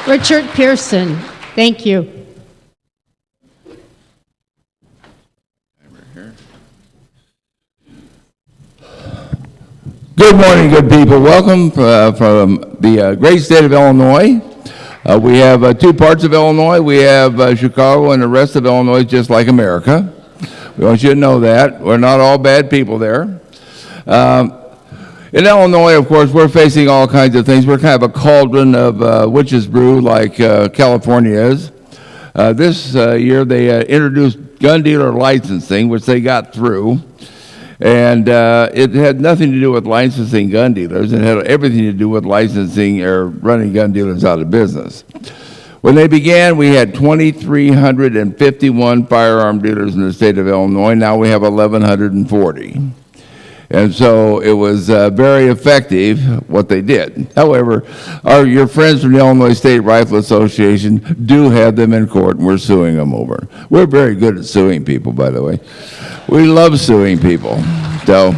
Richard Pearson. Thank you. Good morning, good people. Welcome from the great state of Illinois. We have two parts of Illinois. We have Chicago and the rest of Illinois, just like America. We want you to know that. We're not all bad people there. In Illinois, of course, we're facing all kinds of things. We're kind of a cauldron of witch's brew like California is. This year they introduced gun dealer licensing, which they got through. And it had nothing to do with licensing gun dealers. It had everything to do with licensing or running gun dealers out of business. When they began, we had 2,351 firearm dealers in the state of Illinois. Now we have 1,140. And so it was very effective what they did. However, your friends from the Illinois State Rifle Association do have them in court, and we're suing them over. We're very good at suing people, by the way. We love suing people. So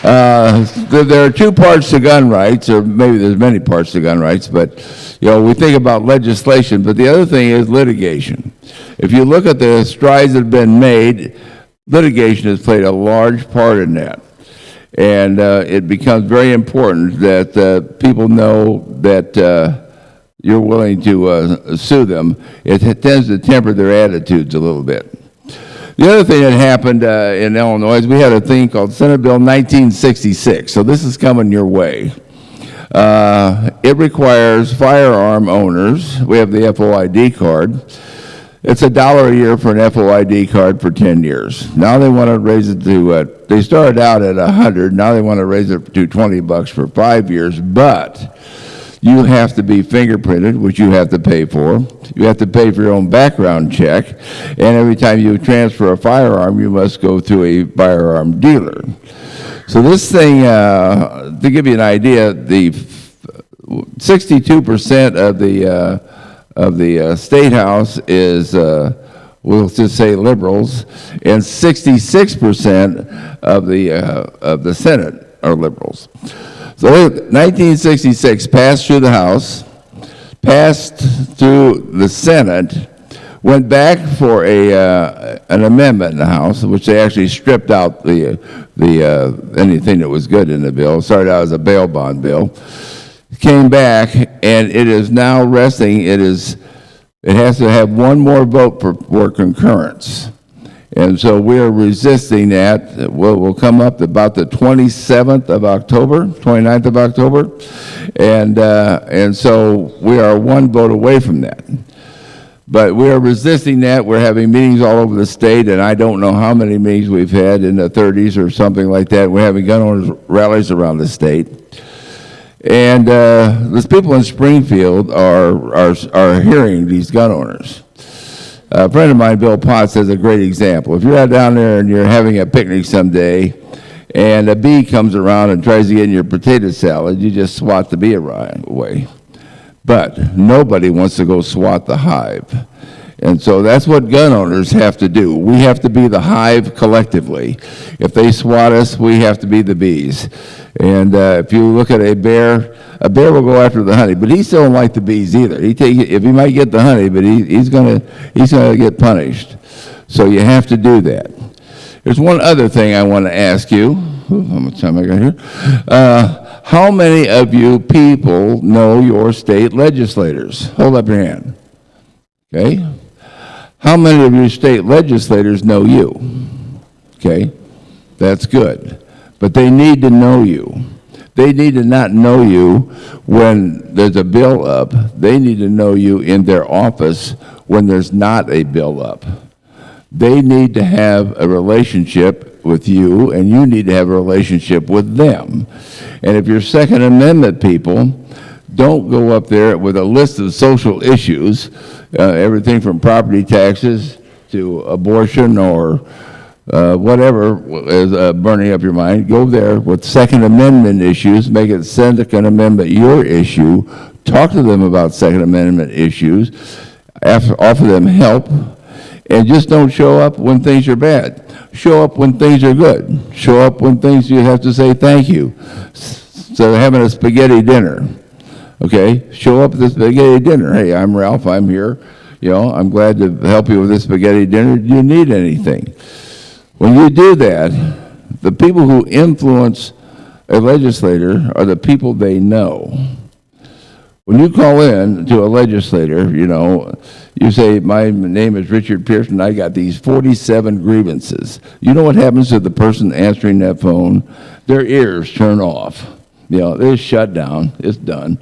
there are two parts to gun rights, or maybe there's many parts to gun rights, but we think about legislation, but the other thing is litigation. If you look at the strides that have been made, litigation has played a large part in that. And it becomes very important that people know that you're willing to sue them. It tends to temper their attitudes a little bit. The other thing that happened in Illinois is we had a thing called Senate Bill 1966. So this is coming your way. It requires firearm owners. We have the FOID card. It's $1 a year for an FOID card for 10 years. Now they want to raise it to, they started out at $100, now they want to raise it to $20 for 5 years, but you have to be fingerprinted, which you have to pay for. You have to pay for your own background check, and every time you transfer a firearm, you must go through a firearm dealer. So this thing, to give you an idea, the 62% of the State House is, we'll just say liberals, and 66% of the Senate are liberals. So 1966 passed through the House, passed through the Senate, went back for an amendment in the House, which they actually stripped out the anything that was good in the bill. It started out as a bail bond bill. Came back, and it is now resting. It has to have one more vote for concurrence. And so we're resisting that. We'll come up about the 27th of October, 29th of October. And so we are one vote away from that. But we are resisting that. We're having meetings all over the state, and I don't know how many meetings we've had in the 30s or something like that. We're having gun owners rallies around the state. And these people in Springfield are hearing these gun owners. A friend of mine, Bill Potts, has a great example. If you're out down there and you're having a picnic someday, and a bee comes around and tries to get in your potato salad, you just swat the bee away. But nobody wants to go swat the hive. And so that's what gun owners have to do. We have to be the hive collectively. If they swat us, we have to be the bees. And if you look at a bear will go after the honey, but he still don't like the bees either. If he might get the honey, but he's gonna get punished. So you have to do that. There's one other thing I want to ask you. How much time I got here? How many of you people know your state legislators? Hold up your hand. Okay. How many of your state legislators know you? Okay, that's good. But they need to know you. They need to not know you when there's a bill up. They need to know you in their office when there's not a bill up. They need to have a relationship with you, and you need to have a relationship with them. And if you're Second Amendment people, don't go up there with a list of social issues, everything from property taxes to abortion or whatever is burning up your mind. Go there with Second Amendment issues, make it Second Amendment your issue, talk to them about Second Amendment issues, offer them help, and just don't show up when things are bad. Show up when things are good. Show up when things you have to say thank you. So having a spaghetti dinner. Okay, show up at the spaghetti dinner. Hey, I'm Ralph, I'm here. You know, I'm glad to help you with this spaghetti dinner. Do you need anything? When you do that, the people who influence a legislator are the people they know. When you call in to a legislator, you know, you say, my name is Richard Pearson, I got these 47 grievances. You know what happens to the person answering that phone? Their ears turn off. You know, they're shut down. It's done.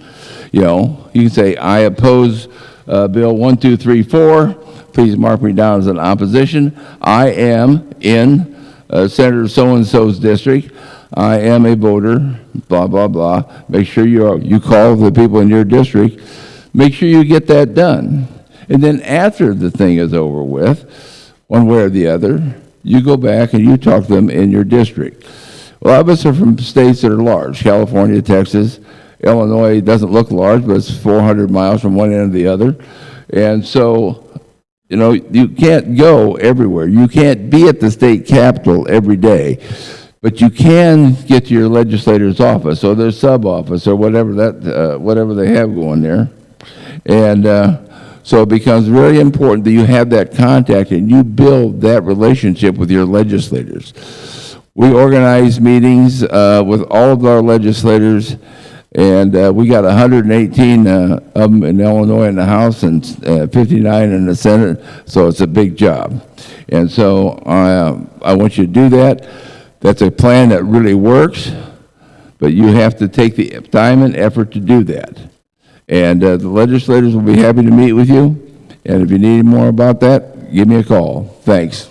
You know, you can say, I oppose Bill 1234. Please mark me down as an opposition. I am in Senator so-and-so's district. I am a voter, blah, blah, blah. Make sure you call the people in your district. Make sure you get that done. And then after the thing is over with, one way or the other, you go back and you talk to them in your district. A lot of us are from states that are large, California, Texas. Illinois doesn't look large, but it's 400 miles from one end to the other. And so, you know, you can't go everywhere. You can't be at the state capitol every day. But you can get to your legislator's office or their sub-office or whatever they have going there. And so it becomes very important that you have that contact and you build that relationship with your legislators. We organize meetings with all of our legislators, and we got 118 of them in Illinois in the House and 59 in the Senate, so it's a big job. And so I want you to do that. That's a plan that really works, but you have to take the time and effort to do that. And the legislators will be happy to meet with you. And if you need more about that, give me a call. Thanks.